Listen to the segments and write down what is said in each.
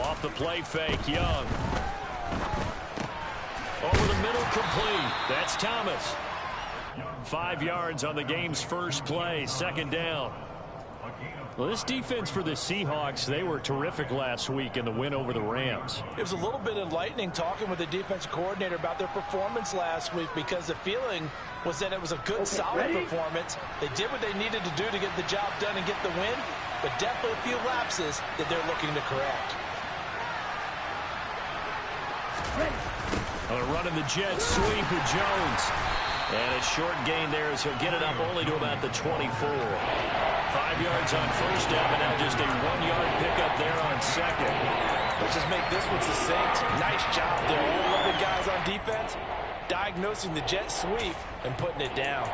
Off the play fake, Young. Over the middle, complete. That's Thomas. 5 yards on the game's first play, second down. Well, this defense for the Seahawks, they were terrific last week in the win over the Rams. It was a little bit enlightening talking with the defensive coordinator about their performance last week, because the feeling was that it was a good, solid performance. They did what they needed to do to get the job done and get the win, but definitely a few lapses that they're looking to correct. Running the jet sweep with Jones. And a short gain there as he'll get it up only to about the 24. 5 yards on first down, but now just a 1-yard pickup there on second. Let's just make this one succinct. Nice job there. All 11 guys on defense diagnosing the jet sweep and putting it down.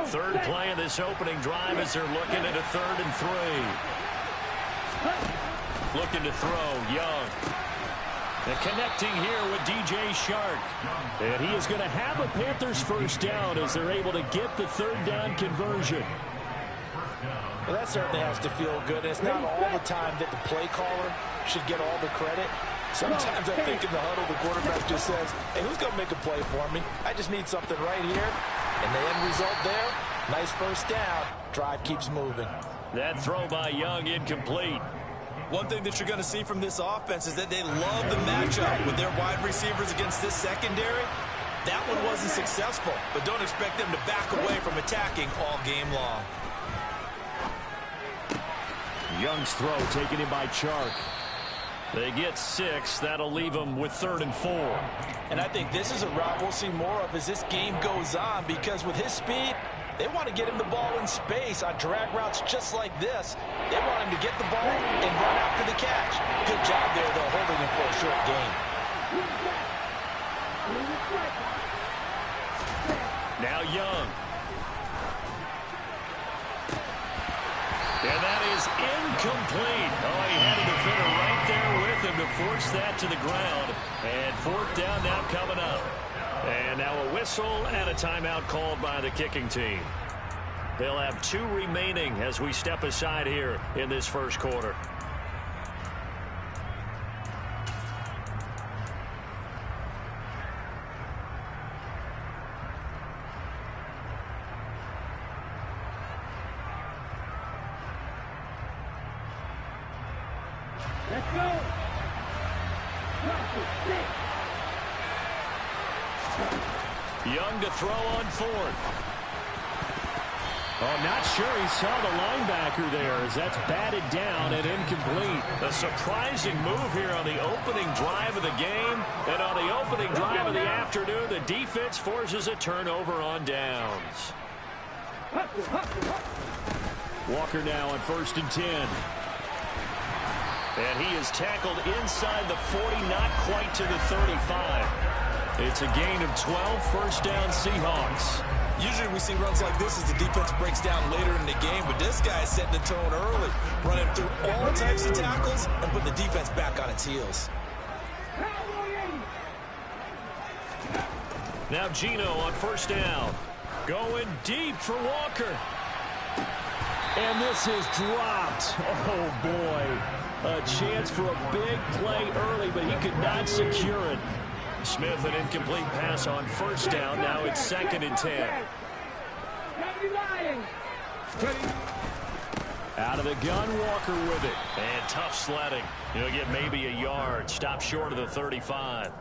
Third play of this opening drive as they're looking at a 3rd and 3. Looking to throw, Young. And connecting here with DJ Shark. And he is going to have a Panthers first down as they're able to get the 3rd down conversion. Well, that certainly has to feel good. And it's not all the time that the play caller should get all the credit. Sometimes I think in the huddle, the quarterback just says, hey, who's going to make a play for me? I just need something right here. And the end result there, nice first down. Drive keeps moving. That throw by Young incomplete. One thing that you're going to see from this offense is that they love the matchup with their wide receivers against this secondary. That one wasn't successful, but don't expect them to back away from attacking all game long. Young's throw taken in by Chark. They get 6. That'll leave them with 3rd and 4. And I think this is a route we'll see more of as this game goes on, because with his speed, they want to get him the ball in space on drag routes just like this. They want him to get the ball and run after the catch. Good job there, though, holding him for a short gain. Now Young. And that is incomplete. Oh, he had a defender right there with him to force that to the ground. And 4th down now coming up. And now a whistle and a timeout called by the kicking team. They'll have 2 remaining as we step aside here in this first quarter. Let's go. Young to throw on 4th. Oh, not sure he saw the linebacker there as that's batted down and incomplete. A surprising move here on the opening drive of the game. And on the opening drive of the afternoon, the defense forces a turnover on downs. Walker now on 1st and 10. And he is tackled inside the 40, not quite to the 35. It's a gain of 12, first down Seahawks. Usually we see runs like this as the defense breaks down later in the game, but this guy is setting the tone early, running through all types of tackles and putting the defense back on its heels. Now Gino on 1st down. Going deep for Walker. And this is dropped. Oh, boy. A chance for a big play early, but he could not secure it. Smith, an incomplete pass on 1st down. Now it's 2nd and 10. Out of the gun, Walker with it. And tough sledding. He'll get maybe a yard. Stop short of the 35.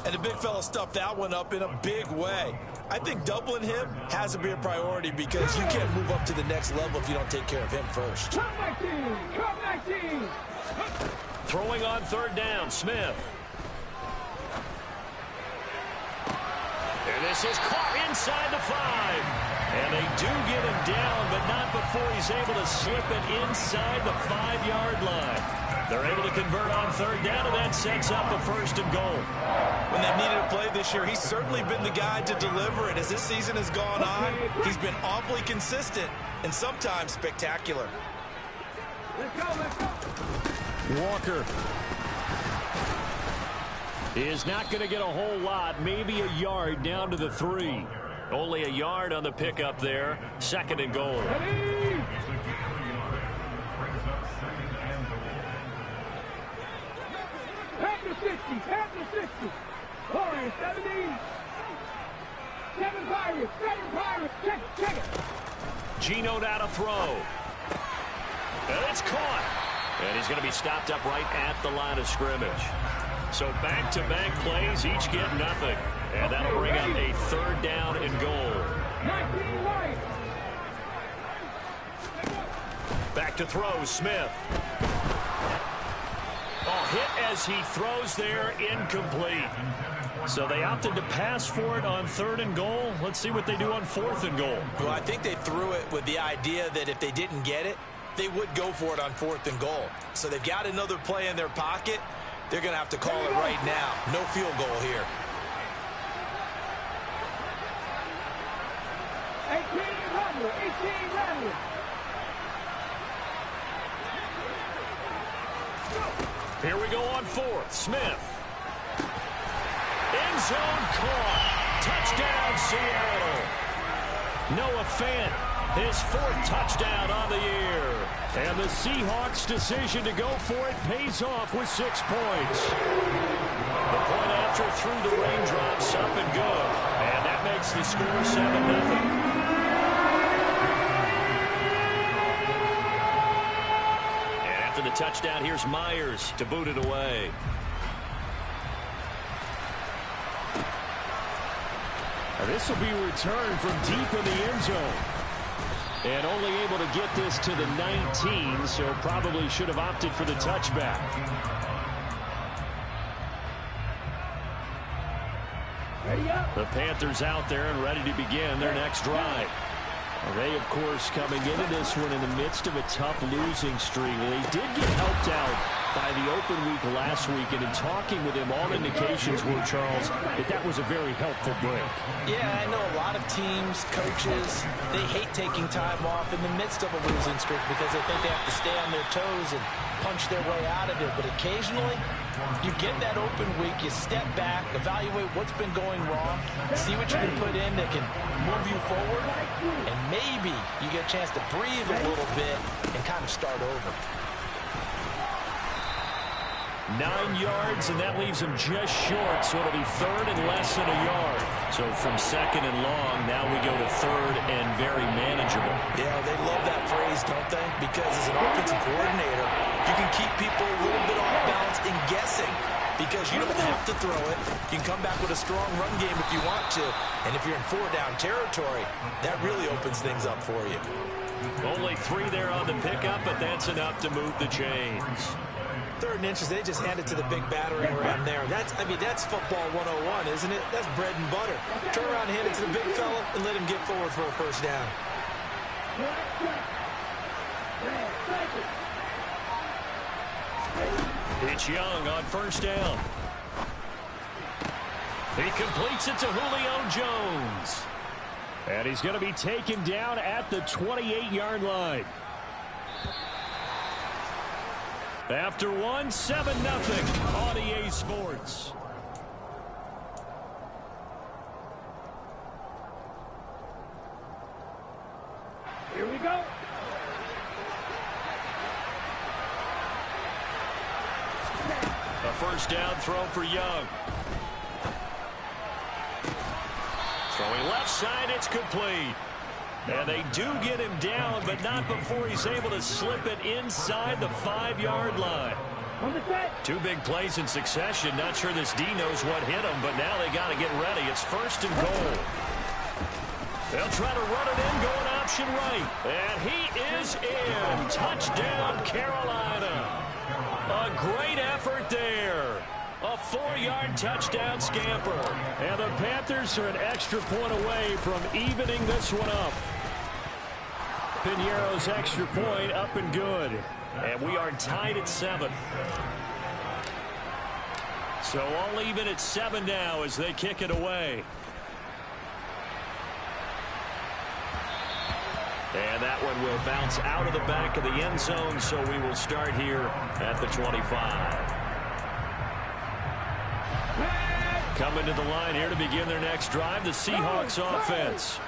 And the big fella stuffed that one up in a big way. I think doubling him has to be a priority because you can't move up to the next level if you don't take care of him first. Come back team! Come back team! Throwing on 3rd down, Smith. And this is caught inside the 5. And they do get him down, but not before he's able to slip it inside the 5-yard line. They're able to convert on 3rd down, and that sets up a 1st and goal. When they've needed a play this year, he's certainly been the guy to deliver it. As this season has gone on, he's been awfully consistent and sometimes spectacular. Let's go, let's go. Walker is not going to get a whole lot, maybe a yard down to the 3. Only a yard on the pickup there. 2nd and goal. Ready? Pack to 60, pack to 60. Warriors, 70. 7 Pirates, check it. Gino now to throw. And it's caught. And he's going to be stopped up right at the line of scrimmage. So back-to-back plays, each get nothing. And that'll bring up a 3rd down and goal. 19 right. Back to throw, Smith. Oh, hit as he throws there, incomplete. So they opted to pass for it on 3rd and goal. Let's see what they do on 4th and goal. Well, I think they threw it with the idea that if they didn't get it, they would go for it on 4th and goal. So they've got another play in their pocket. They're going to have to call it right now. No field goal here. 18 Rattler. Here we go on 4th. Smith. End zone caught. Touchdown, Seattle. Noah Fant, his 4th touchdown on the year. And the Seahawks' decision to go for it pays off with 6 points. The point after through the raindrops, up and good. And that makes the score 7-0. The touchdown, here's Myers to boot it away. This will be returned from deep in the end zone. And only able to get this to the 19, so probably should have opted for the touchback. The Panthers out there and ready to begin their next drive. They, of course, coming into this one in the midst of a tough losing streak. They did get helped out by the open week last week, and in talking with him, all indications were, Charles, that was a very helpful break. Yeah, I know a lot of teams, coaches, they hate taking time off in the midst of a losing streak because they think they have to stay on their toes and punch their way out of it. But occasionally, you get that open week, you step back, evaluate what's been going wrong, see what you can put in that can move you forward, and maybe you get a chance to breathe a little bit and kind of start over. 9 yards, and that leaves him just short, so it'll be 3rd and less than a yard. So from 2nd and long, now we go to 3rd and very manageable. Yeah, they love that phrase, don't they? Because as an offensive coordinator, you can keep people a little bit off balance and guessing because you don't have to throw it. You can come back with a strong run game if you want to, and if you're in 4-down territory, that really opens things up for you. Only 3 there on the pickup, but that's enough to move the chains. 3rd and inches, they just hand it to the big battering ram there. That's football 101, isn't it? That's bread and butter. Turn around, hand it to the big fella, and let him get forward for a 1st down. It's Young on 1st down. He completes it to Julio Jones. And he's going to be taken down at the 28-yard line. After 7-0 on EA Sports. Here we go. A 1st down throw for Young. Throwing left side, it's complete. And they do get him down, but not before he's able to slip it inside the 5-yard line. 2 big plays in succession. Not sure this D knows what hit him, but now they got to get ready. It's 1st and goal. They'll try to run it in, going option right. And he is in. Touchdown, Carolina. A great effort there. A 4-yard touchdown scamper. And the Panthers are an extra point away from evening this one up. Piñeiro's extra point up and good. And we are tied at 7. So all even at 7 now as they kick it away. And that one will bounce out of the back of the end zone, so we will start here at the 25. Coming to the line here to begin their next drive, the Seahawks offense.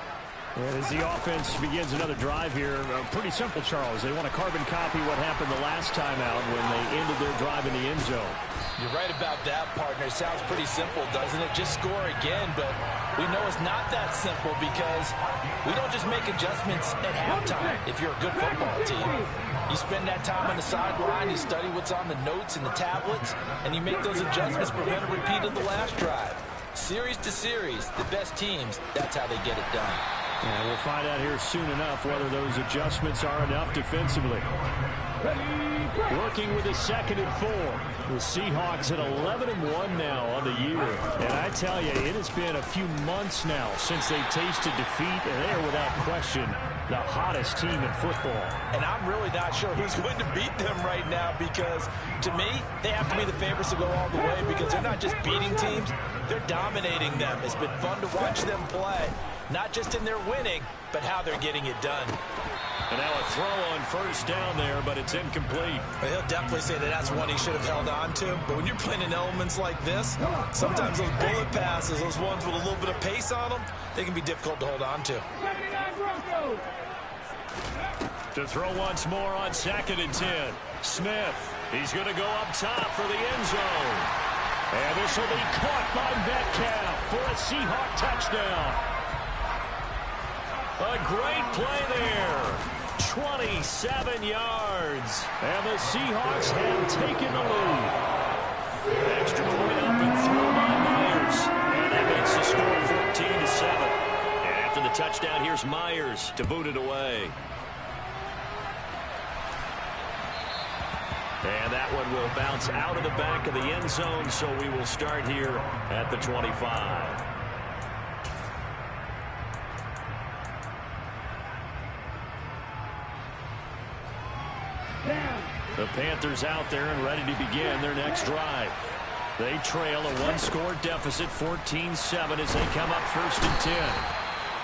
And as the offense begins another drive here, pretty simple, Charles. They want to carbon copy what happened the last time out when they ended their drive in the end zone. You're right about that, partner. It sounds pretty simple, doesn't it? Just score again, but we know it's not that simple because we don't just make adjustments at halftime if you're a good football team. You spend that time on the sideline, you study what's on the notes and the tablets, and you make those adjustments to prevent a repeat of the last drive. Series to series, the best teams, that's how they get it done. And we'll find out here soon enough whether those adjustments are enough defensively. Working with a 2nd and 4. The Seahawks at 11-1 now on the year. And I tell you, it has been a few months now since they tasted defeat, and they are without question the hottest team in football. And I'm really not sure who's going to beat them right now because, to me, they have to be the favorites to go all the way because they're not just beating teams, they're dominating them. It's been fun to watch them play, not just in their winning, but how they're getting it done. And now a throw on 1st down there, but it's incomplete. Well, he'll definitely say that that's one he should have held on to. But when you're playing in elements like this, sometimes those bullet passes, those ones with a little bit of pace on them, they can be difficult to hold on to. To throw once more on 2nd and 10. Smith, he's going to go up top for the end zone. And this will be caught by Metcalf for a Seahawk touchdown. A great play there. 27 yards. And the Seahawks have taken the lead. Extra point up and through by Myers. And that makes the score 14-7. And after the touchdown, here's Myers to boot it away. And that one will bounce out of the back of the end zone, so we will start here at the 25. The Panthers out there and ready to begin their next drive. They trail a one-score deficit, 14-7, as they come up 1st and 10.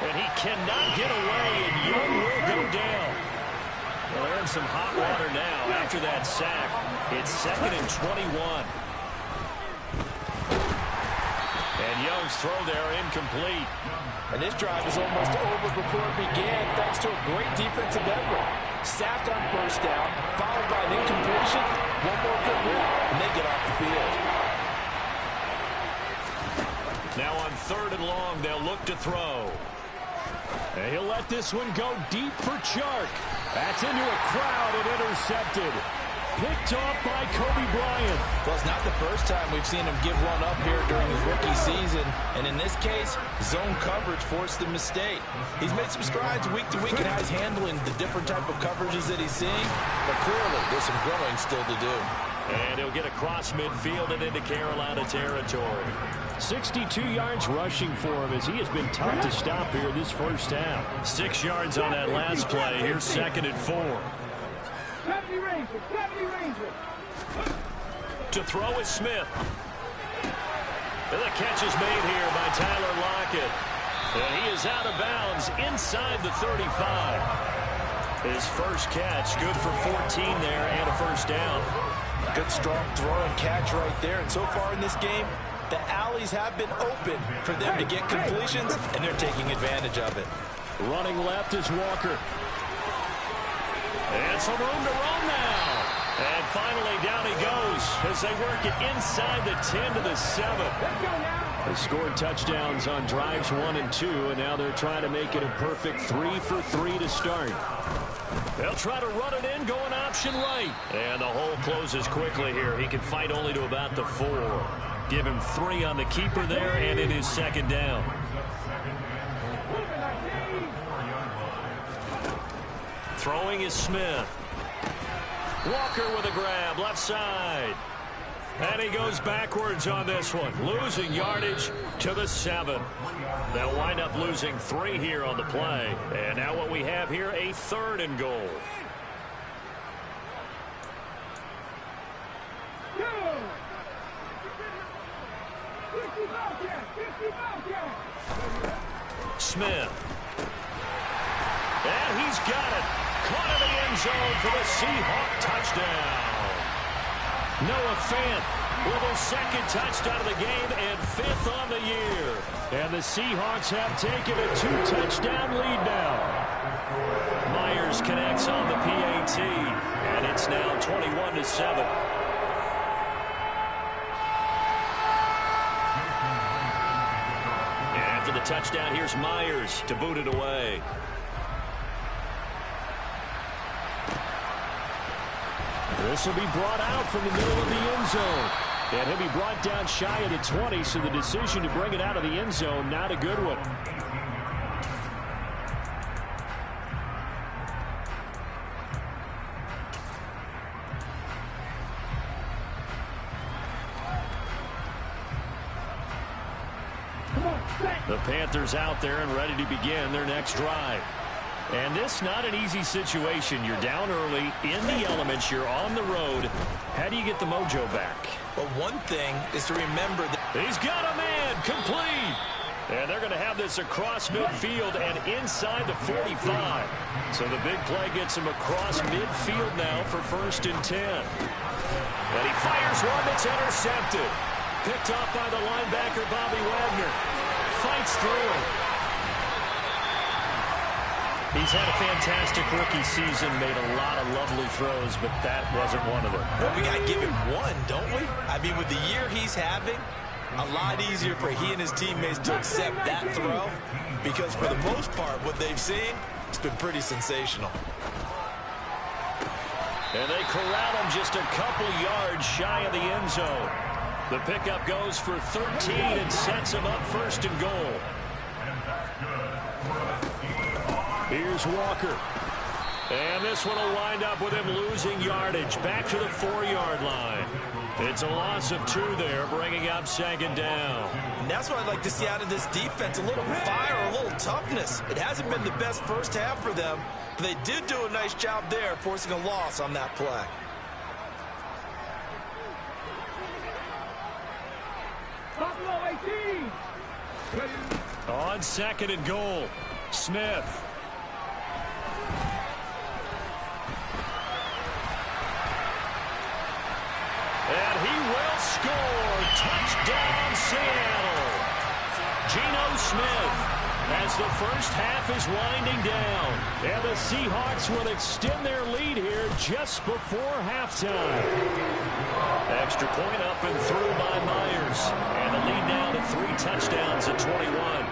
And he cannot get away, and Young will go down. Well, they're in some hot water now after that sack. It's 2nd and 21. And Young's throw there incomplete. And this drive is almost over before it began thanks to a great defensive effort. Sacked on 1st down, followed by an incompletion, one more good run, and they get off the field. Now on 3rd and long, they'll look to throw. And he'll let this one go deep for Chark. That's into a crowd and intercepted. Picked off by Kobe Bryant. Well, it's not the first time we've seen him give one up here during his rookie season. And in this case, zone coverage forced the mistake. He's made some strides week to week in how he's handling the different type of coverages that he's seeing. But clearly, there's some growing still to do. And he'll get across midfield and into Carolina territory. 62 yards rushing for him as he has been tough to stop here this 1st half. 6 yards on that last play. Here's 2nd and 4. To throw is Smith. And the catch is made here by Tyler Lockett. And he is out of bounds inside the 35. His first catch, good for 14 there and a 1st down. Good strong throw and catch right there. And so far in this game, the alleys have been open for them to get completions, and they're taking advantage of it. Running left is Walker. And some room to run now. And finally down he goes as they work it inside the 10 to the 7. They scored touchdowns on drives 1 and 2, and now they're trying to make it a perfect 3 for 3 to start. They'll try to run it in, going option right. And the hole closes quickly here. He can fight only to about the 4. Give him 3 on the keeper there, and it is 2nd down. Throwing is Smith. Walker with a grab, left side. And he goes backwards on this one, losing yardage to the 7. They'll wind up losing 3 here on the play. And now what we have here, a 3rd and goal. Smith. And he's got it. Caught in the end zone for the Seahawk touchdown. Noah Fant with his second touchdown of the game and 5th on the year. And the Seahawks have taken a 2-touchdown lead now. Myers connects on the PAT, and it's now 21-7. After the touchdown, here's Myers to boot it away. This will be brought out from the middle of the end zone. And he'll be brought down shy of the 20, so the decision to bring it out of the end zone, not a good one. The Panthers out there and ready to begin their next drive. And this not an easy situation. You're down early, in the elements, you're on the road. How do you get the mojo back? Well, one thing is to remember that he's got a man, complete. And they're going to have this across midfield and inside the 45. So the big play gets him across midfield now for 1st and 10. And he fires one that's intercepted. Picked off by the linebacker, Bobby Wagner. Fights through it. He's had a fantastic rookie season, made a lot of lovely throws, but that wasn't one of them. Well, we got to give him one, don't we? I mean, with the year he's having, a lot easier for he and his teammates to accept that throw, because for the most part, what they've seen, it's been pretty sensational. And they corral him just a couple yards shy of the end zone. The pickup goes for 13 and sets him up 1st and goal. Here's Walker. And this one will wind up with him losing yardage back to the 4-yard line. It's a loss of 2 there, bringing up 2nd down. And that's what I'd like to see out of this defense, a little fire, a little toughness. It hasn't been the best first half for them, but they did do a nice job there, forcing a loss on that play. Buffalo 18. On 2nd and goal, Smith. And he will score. Touchdown, Seattle. Geno Smith, as the first half is winding down. And the Seahawks will extend their lead here just before halftime. Extra point up and through by Myers. And the lead now to 3 touchdowns at 21.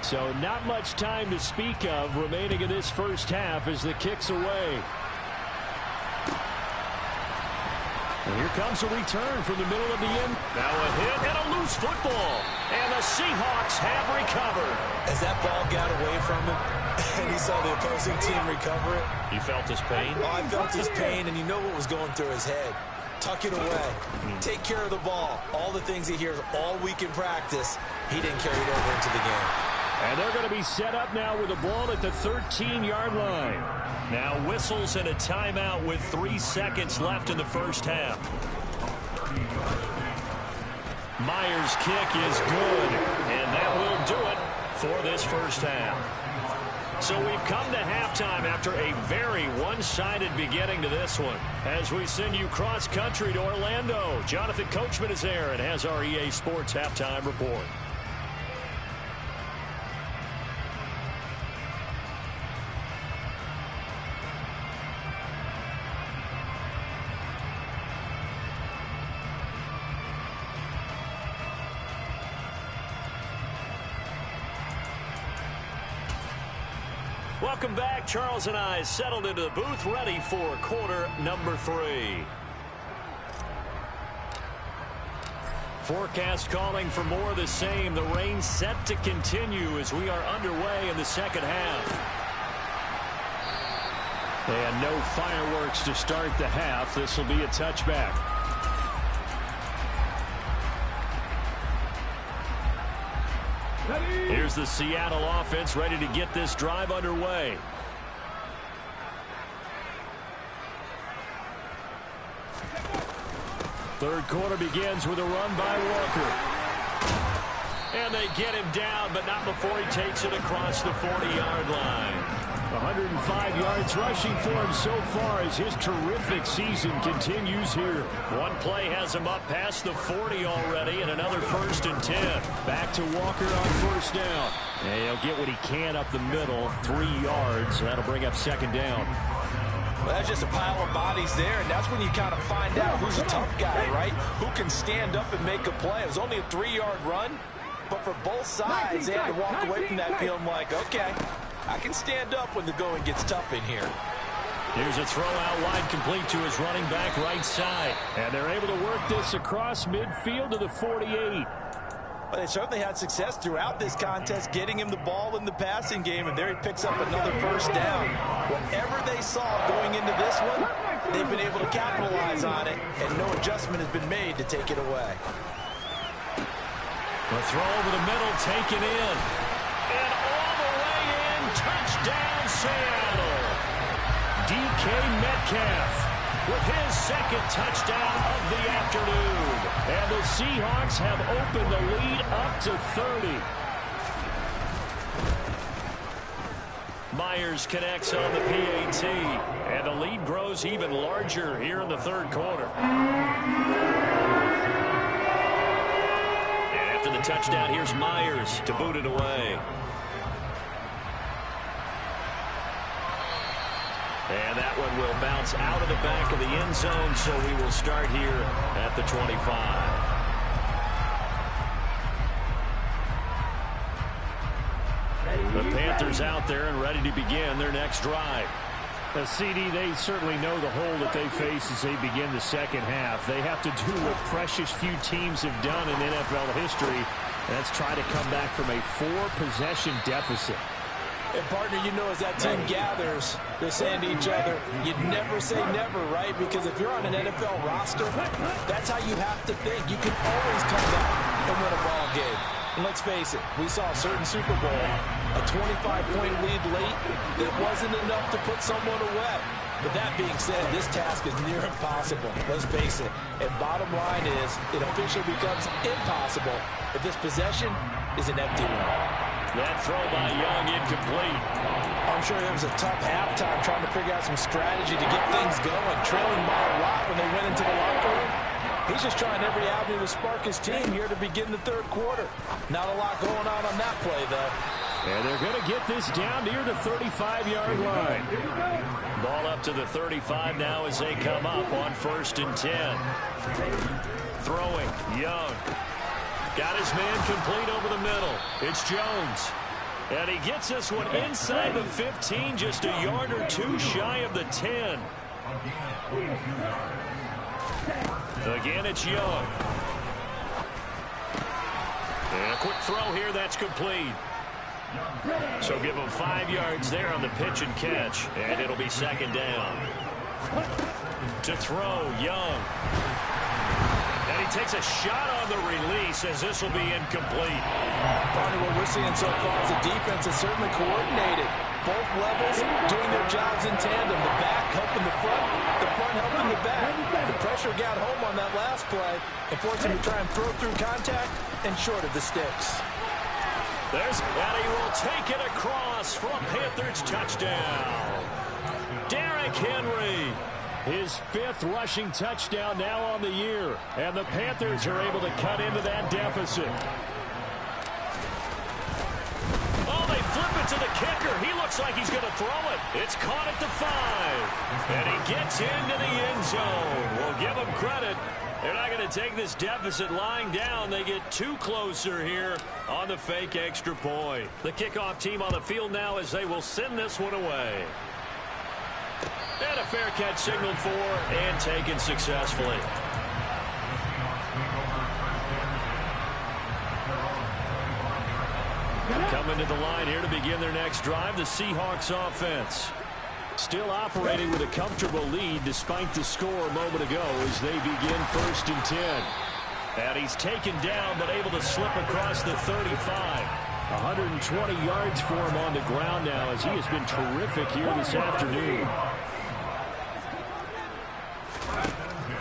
So not much time to speak of remaining in this first half as the kick's away. And here comes a return from the middle of the end. Now a hit and a loose football. And the Seahawks have recovered. As that ball got away from him and he saw the opposing team recover it. You felt his pain? Oh, I felt his pain, and you know what was going through his head. Tuck it away. Take care of the ball. All the things he hears all week in practice, he didn't carry it over into the game. And they're going to be set up now with the ball at the 13-yard line. Now whistles and a timeout with 3 seconds left in the first half. Myers' kick is good, and that will do it for this first half. So we've come to halftime after a very one-sided beginning to this one. As we send you cross-country to Orlando, Jonathan Coachman is there and has our EA Sports halftime report. Welcome back. Charles and I settled into the booth, ready for quarter number 3. Forecast calling for more of the same. The rain set to continue as we are underway in the second half. And no fireworks to start the half. This will be a touchback. Here's the Seattle offense ready to get this drive underway. Third quarter begins with a run by Walker. And they get him down, but not before he takes it across the 40-yard line. 105 yards rushing for him so far as his terrific season continues here. One play has him up past the 40 already, and another 1st and 10. Back to Walker on first down. And he'll get what he can up the middle, 3 yards. That'll bring up 2nd down. Well, that's just a pile of bodies there, and that's when you kind of find out who's a tough guy, right? Who can stand up and make a play. It was only a 3-yard run, but for both sides, they had to walk away from that feeling like, okay, I can stand up when the going gets tough in here. Here's a throw out wide, complete to his running back right side. And they're able to work this across midfield to the 48. Well, they certainly had success throughout this contest, getting him the ball in the passing game, and there he picks up another 1st down. Whatever they saw going into this one, they've been able to capitalize on it, and no adjustment has been made to take it away. The throw over the middle, taken in. And all the way in, touchdown Seattle. DK Metcalf with his 2nd touchdown of the afternoon. And the Seahawks have opened the lead up to 30. Myers connects on the PAT. And the lead grows even larger here in the 3rd quarter. And after the touchdown, here's Myers to boot it away. And that one will bounce out of the back of the end zone, so we will start here at the 25. The Panthers out there and ready to begin their next drive. CD, they certainly know the hole that they face as they begin the 2nd half. They have to do what precious few teams have done in NFL history, and that's try to come back from a 4-possession deficit. And, partner, you know, as that team gathers, they're saying to each other, you'd never say never, right? Because if you're on an NFL roster, that's how you have to think. You can always come back and win a ball game. And let's face it, we saw a certain Super Bowl, a 25-point lead late that wasn't enough to put someone away. But that being said, this task is near impossible. Let's face it. And bottom line is, it officially becomes impossible if this possession is an empty one. That throw by Young incomplete. I'm sure there was a tough halftime trying to figure out some strategy to get things going. Trailing by a lot when they went into the locker room. He's just trying every avenue to spark his team here to begin the 3rd quarter. Not a lot going on that play, though. And they're going to get this down near the 35-yard line. Ball up to the 35 now as they come up on 1st and 10. Throwing, Young. Got his man complete over the middle. It's Jones. And he gets this one inside the 15, just a yard or 2 shy of the 10. Again, it's Young. And a quick throw here, that's complete. So give him 5 yards there on the pitch and catch. And it'll be 2nd down. To throw, Young. And he takes a shot on the release as this will be incomplete. Partner, what we're seeing so far is the defense is certainly coordinated. Both levels doing their jobs in tandem. The back helping the front helping the back. The pressure got home on that last play and forced him to try and throw through contact and short of the sticks. There's and he will take it across for a Panthers touchdown. Derrick Henry. His 5th rushing touchdown now on the year. And the Panthers are able to cut into that deficit. Oh, they flip it to the kicker. He looks like he's going to throw it. It's caught at the 5. And he gets into the end zone. We'll give him credit. They're not going to take this deficit lying down. They get 2 closer here on the fake extra point. The kickoff team on the field now as they will send this one away. And a fair catch signaled for and taken successfully. Coming to the line here to begin their next drive, the Seahawks offense. Still operating with a comfortable lead despite the score a moment ago as they begin 1st and 10. And he's taken down but able to slip across the 35. 120 yards for him on the ground now as he has been terrific here this afternoon.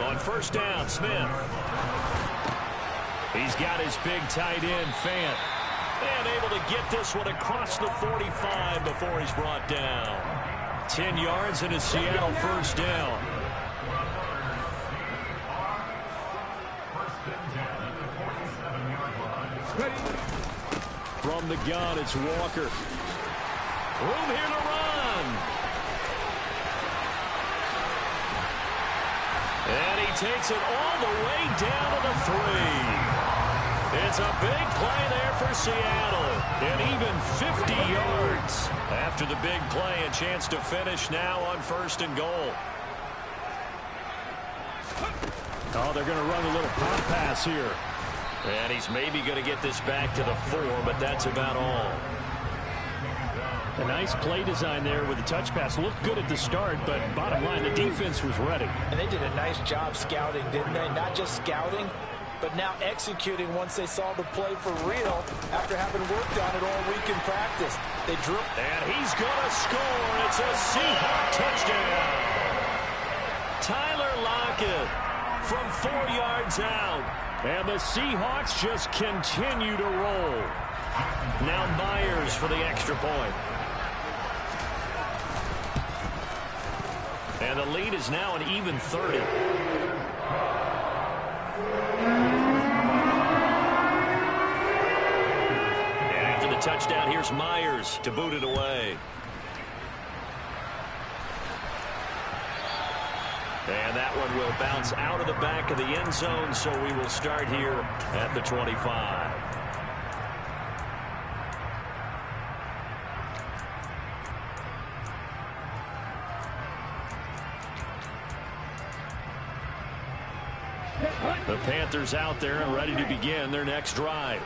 On first down, Smith. He's got his big tight end, Fant. And able to get this one across the 45 before he's brought down. 10 yards and a Seattle first down. From the gun, it's Walker. Room here to run. And he takes it all the way down to the 3. It's a big play there for Seattle. And even 50 yards. After the big play, a chance to finish now on first and goal. Oh, they're going to run a little pop pass here. And he's maybe going to get this back to the 4, but that's about all. A nice play design there with the touch pass. Looked good at the start, but bottom line, the defense was ready. And they did a nice job scouting, didn't they? Not just scouting, but now executing once they saw the play for real after having worked on it all week in practice. They drew. And he's going to score. It's a Seahawks touchdown. Tyler Lockett from 4 yards out. And the Seahawks just continue to roll. Now Myers for the extra point. And the lead is now an even 30. And after the touchdown, here's Myers to boot it away. And that one will bounce out of the back of the end zone, so we will start here at the 25. The Panthers out there and ready to begin their next drive.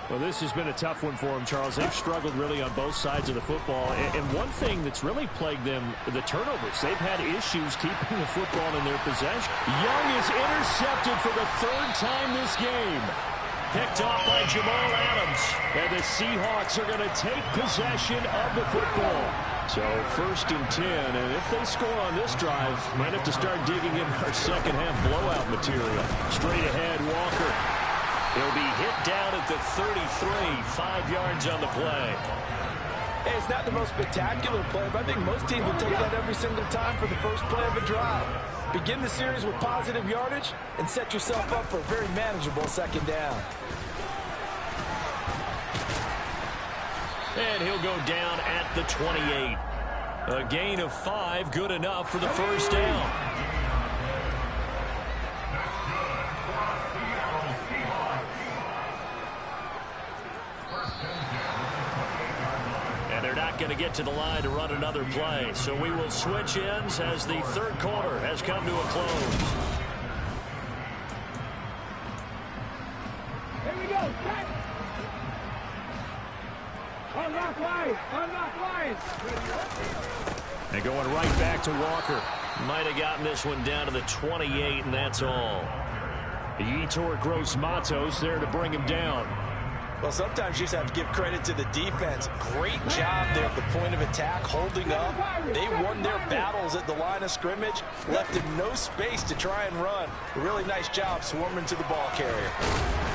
Well, this has been a tough one for them, Charles. They've struggled really on both sides of the football. And one thing that's really plagued them, the turnovers. They've had issues keeping the football in their possession. Young is intercepted for the 3rd time this game. Picked off by Jamal Adams. And the Seahawks are going to take possession of the football. So 1st and 10, and if they score on this drive, might have to start digging in our second half blowout material. Straight ahead, Walker. He'll be hit down at the 33, 5 yards on the play. Hey, it's not the most spectacular play, but I think most teams will take that every single time for the first play of a drive. Begin the series with positive yardage and set yourself up for a very manageable second down. And he'll go down at the 28. A gain of 5, good enough for the first down. And they're not going to get to the line to run another play. So we will switch ends as the 3rd quarter has come to a close. Here we go. Set. Unlock line. Unlock line. And going right back to Walker. Might have gotten this one down to the 28, and that's all. Yetur Gross-Matos there to bring him down. Well, sometimes you just have to give credit to the defense. Great job there at the point of attack, holding up. They won their battles at the line of scrimmage, left him no space to try and run. A really nice job swarming to the ball carrier.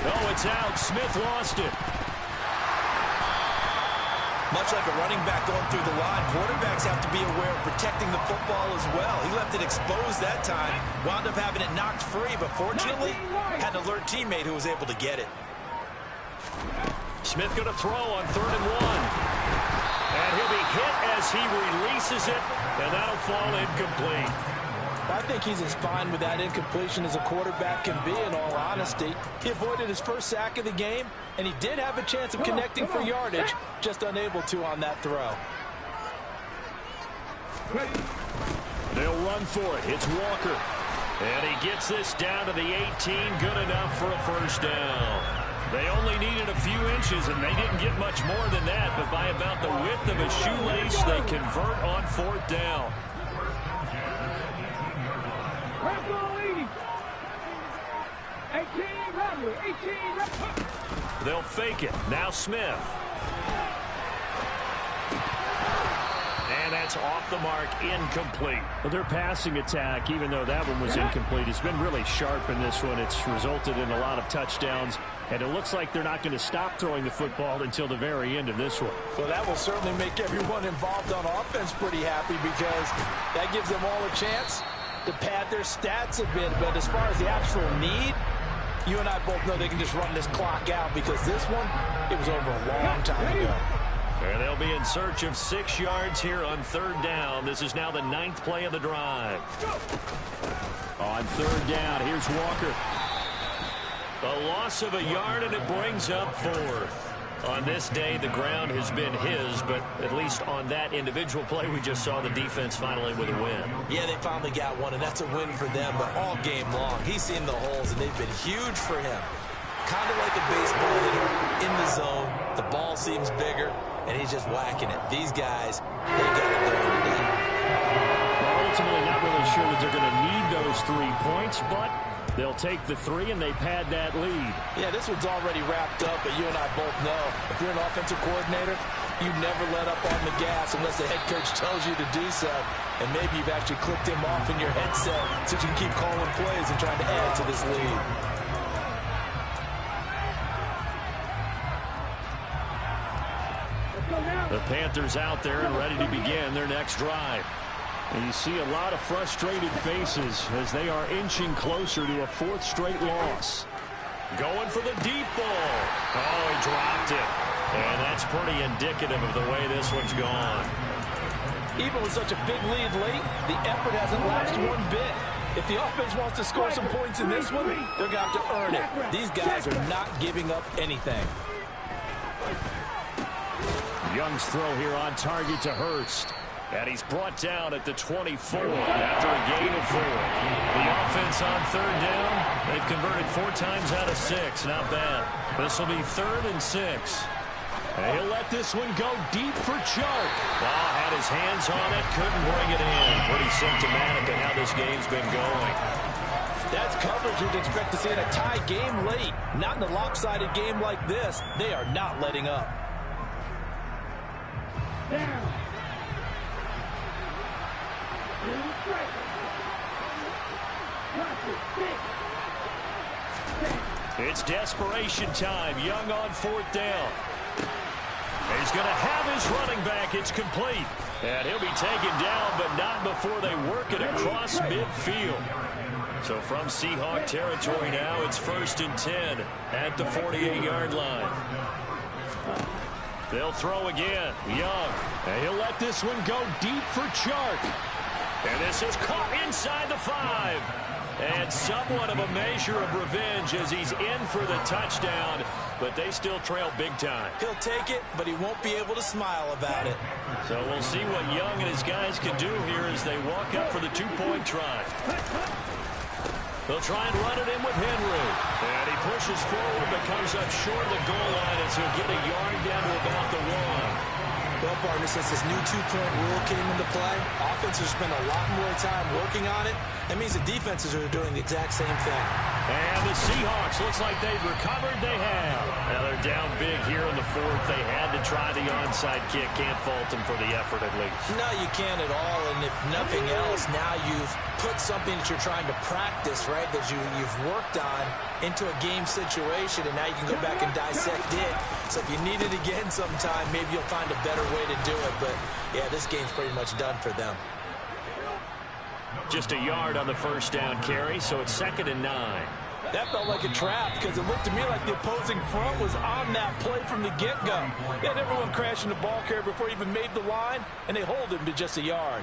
Oh, it's out. Smith lost it. Much like a running back going through the line, quarterbacks have to be aware of protecting the football as well. He left it exposed that time, wound up having it knocked free, but fortunately had an alert teammate who was able to get it. Smith going to throw on 3rd and 1. And he'll be hit as he releases it, and that'll fall incomplete. I think he's as fine with that incompletion as a quarterback can be, in all honesty. He avoided his first sack of the game, and he did have a chance of connecting for yardage, just unable to on that throw. They'll run for it. It's Walker. And he gets this down to the 18, good enough for a first down. They only needed a few inches, and they didn't get much more than that, but by about the width of a shoelace, they convert on 4th down. They'll fake it. Now Smith. And that's off the mark, incomplete. Well, their passing attack, even though that one was incomplete, has been really sharp in this one. It's resulted in a lot of touchdowns, and it looks like they're not going to stop throwing the football until the very end of this one. Well, that will certainly make everyone involved on offense pretty happy, because that gives them all a chance to pad their stats a bit. But as far as the actual need, you and I both know they can just run this clock out, because this one, it was over a long time ago. And they'll be in search of 6 yards here on 3rd down. This is now the 9th play of the drive. On 3rd down, here's Walker. A loss of a yard, and it brings up 4th. On this day, the ground has been his, but at least on that individual play, we just saw the defense finally with a win. Yeah, they finally got one, and that's a win for them, but all game long, he's seen the holes, and they've been huge for him. Kind of like a baseball hitter in the zone. The ball seems bigger, and he's just whacking it. These guys, they got it going today. Well, ultimately, not really sure that they're going to need those 3 points, but they'll take the 3 and they pad that lead. Yeah, this one's already wrapped up, but you and I both know if you're an offensive coordinator, you never let up on the gas unless the head coach tells you to do so. And maybe you've actually clicked him off in your headset so you can keep calling plays and trying to add to this lead. The Panthers out there and ready to begin their next drive. And you see a lot of frustrated faces as they are inching closer to a 4th straight loss. Going for the deep ball. Oh, he dropped it. And that's pretty indicative of the way this one's gone. Even with such a big lead late, the effort hasn't lapsed one bit. If the offense wants to score some points in this one, they're going to have to earn it. These guys are not giving up anything. Young's throw here on target to Hurst. And he's brought down at the 24 after a gain of 4. The offense on 3rd down, they've converted 4 times out of 6. Not bad. This will be 3rd and 6. And he'll let this one go deep for Chark. Oh, had his hands on it, couldn't bring it in. Pretty symptomatic of how this game's been going. That's coverage you'd expect to see in a tie game late. Not in a lopsided game like this. They are not letting up. Down. It's desperation time. Young on 4th down. He's going to have his running back. It's complete. And he'll be taken down, but not before they work it across midfield. So from Seahawk territory now, it's 1st and 10 at the 48-yard line. They'll throw again. Young. And he'll let this one go deep for Chark. And this is caught inside the 5. And somewhat of a measure of revenge as he's in for the touchdown, but they still trail big time. He'll take it, but he won't be able to smile about it. So we'll see what Young and his guys can do here as they walk up for the 2-point try. They'll try and run it in with Henry. And he pushes forward but comes up short of the goal line as he'll get a yard down to about the 1. Well, partner, since this new 2-point rule came into play, offenses spend a lot more time working on it. That means the defenses are doing the exact same thing. And the Seahawks, looks like they've recovered. They have. Now they're down big here in the 4th. They had to try the onside kick. Can't fault them for the effort at least. No, you can't at all. And if nothing else, now you've put something that you're trying to practice, right, that you've worked on into a game situation, and now you can go back and dissect it. So if you need it again sometime, maybe you'll find a better way to do it. But, yeah, this game's pretty much done for them. Just a yard on the 1st down carry, so it's 2nd and 9. That felt like a trap, because it looked to me like the opposing front was on that play from the get-go. They had everyone crashing the ball carrier before he even made the line, and they hold him to just a yard.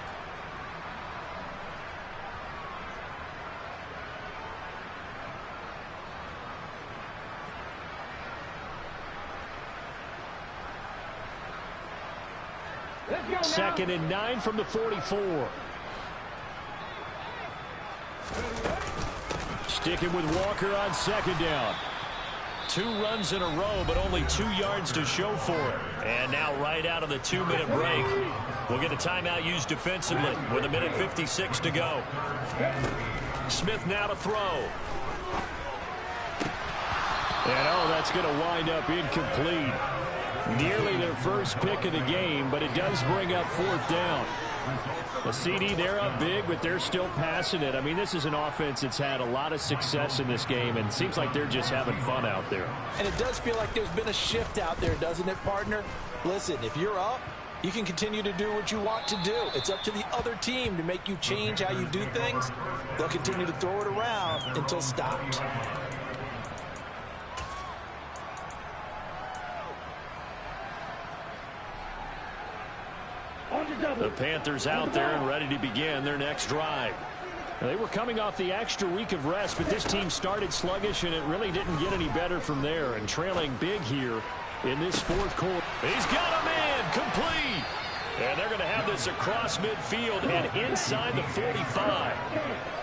Let's go now. 2nd and 9 from the 44. Sticking with Walker on 2nd down. 2 runs in a row, but only 2 yards to show for it. And now right out of the 2-minute break, we'll get a timeout used defensively with 1:56 to go. Smith now to throw. And, oh, that's going to wind up incomplete. Nearly their first pick of the game, but it does bring up fourth down. The CD, they're up big, but they're still passing it. I mean, this is an offense that's had a lot of success in this game, and it seems like they're just having fun out there. And it does feel like there's been a shift out there, doesn't it, partner? Listen, if you're up, you can continue to do what you want to do. It's up to the other team to make you change how you do things. They'll continue to throw it around until stopped. The Panthers out there and ready to begin their next drive. They were coming off the extra week of rest, but this team started sluggish, and it really didn't get any better from there. And trailing big here in this fourth quarter. He's got a man complete. And they're going to have this across midfield and inside the 45.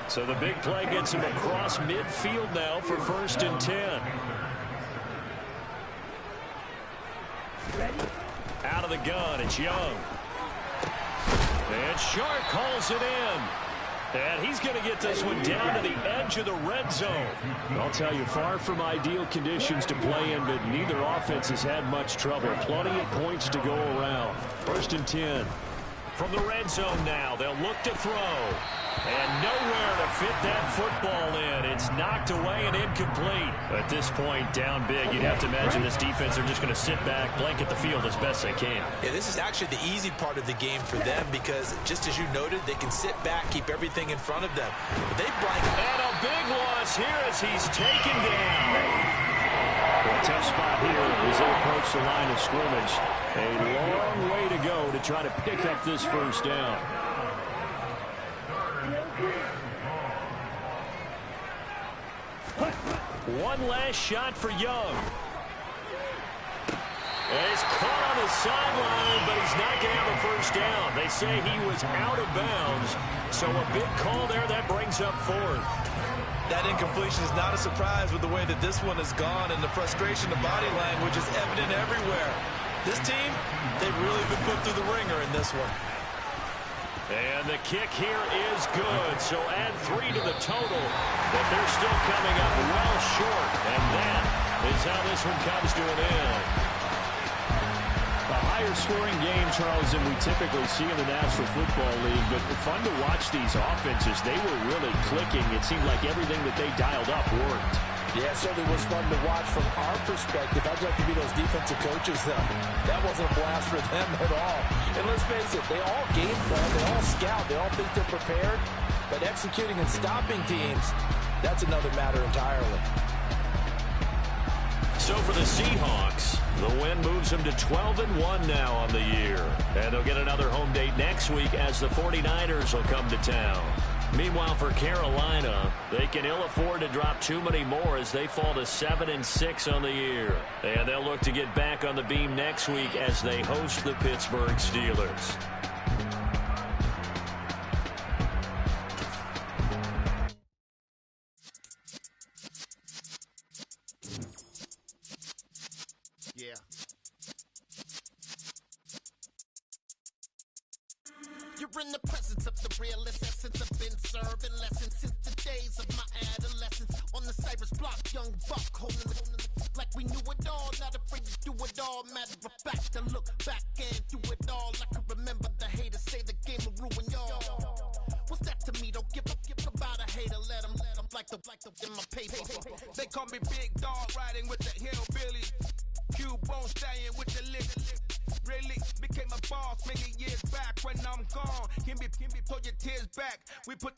So the big play gets him across midfield now for 1st and 10. Out of the gun, it's Young. And Sharp calls it in. And he's going to get this one down to the edge of the red zone. I'll tell you, far from ideal conditions to play in, but neither offense has had much trouble. Plenty of points to go around. 1st and 10. From the red zone now, they'll look to throw. And nowhere to fit that football in. It's knocked away and incomplete. At this point, down big, you'd have to imagine this defense are just going to sit back, blanket the field as best they can. Yeah, this is actually the easy part of the game for them because, just as you noted, they can sit back, keep everything in front of them. But they blanket. And a big loss here as he's taken down. A tough spot here as they approach the line of scrimmage. A long way to go to try to pick up this first down. One last shot for Young. And he's caught on the sideline, but he's not going to have a first down. They say he was out of bounds. So a big call there that brings up 4th. That incompletion is not a surprise with the way that this one has gone, and the frustration of body language is evident everywhere. This team, they've really been put through the ringer in this one. And the kick here is good, so add 3 to the total, but they're still coming up well short, and that is how this one comes to an end. A higher-scoring game, Charles, than we typically see in the National Football League, but fun to watch these offenses. They were really clicking. It seemed like everything that they dialed up worked. Yeah, it certainly was fun to watch from our perspective. I'd like to be those defensive coaches, though. That wasn't a blast for them at all. And let's face it, they all game plan, they all scout, they all think they're prepared. But executing and stopping teams, that's another matter entirely. So for the Seahawks, the win moves them to 12-1 now on the year. And they'll get another home date next week as the 49ers will come to town. Meanwhile, for Carolina, they can ill afford to drop too many more as they fall to 7-6 on the year. And they'll look to get back on the beam next week as they host the Pittsburgh Steelers. Yeah. You're in the presence of the realest essence. I've been serving lessons since the days of my adolescence. On the Cypress block, young buck holding it like we knew it all. Not afraid to do it all. Matter of fact, to look back and do it all. I can remember the haters say the game will ruin y'all. What's that to me? Don't give about a hater. Let them like the in my paper. They call me Big Dog, riding with the hillbillies. Cubone staying with the lick. Really became a boss many years back when I'm gone. Can be pull your tears back. We put